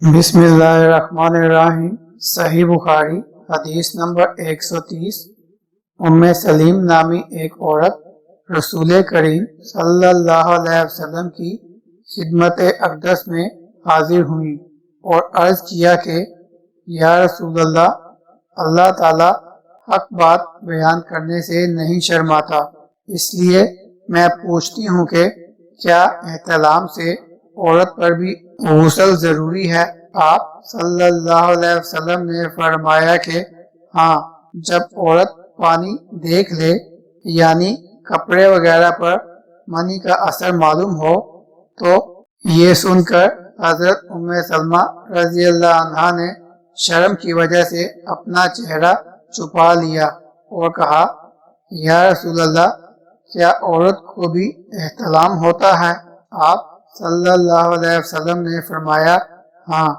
बिस्मिल्लाहिर्रहमानिर्रहीम। सही बुखारी हदीस नंबर 130। उम्मे सलीम नामी एक औरत रसूल करीम सल्लल्लाहु अलैहि वसल्लम की खिदमत अक़दस में हाजिर हुई और अर्ज किया कि या रसूलल्लाह, अल्लाह ताला हक बात बयान करने से नहीं शर्माता, इसलिए मैं पूछती हूँ कि क्या एहतलाम से औरत पर भी गुस्ल जरूरी है? आप सल्लल्लाहु अलैहि वसल्लम ने फरमाया कि हाँ, जब औरत पानी देख ले यानी कपड़े वगैरह पर मनी का असर मालूम हो। तो ये सुनकर हजरत उम्मे सलमा रजी अल्लाह अन्हा ने शर्म की वजह से अपना चेहरा छुपा लिया और कहा, या रसूल अल्लाह, क्या औरत को भी एहतलाम होता है? आप सल्लल्लाहु अलैहि वसल्लम ने फरमाया, हाँ,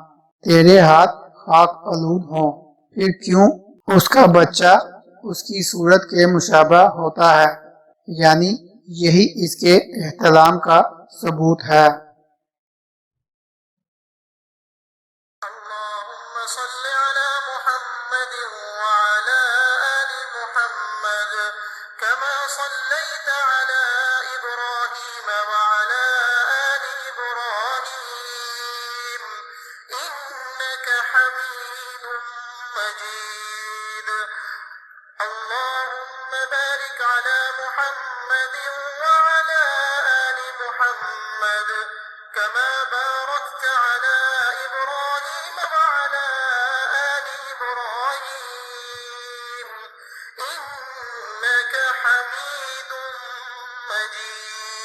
तेरे हाथ खाक आलूद हों, फिर क्यों? उसका बच्चा उसकी सूरत के मुशाबा होता है, यानी यही इसके एहतलाम का सबूत है। إنك حميد مجيد।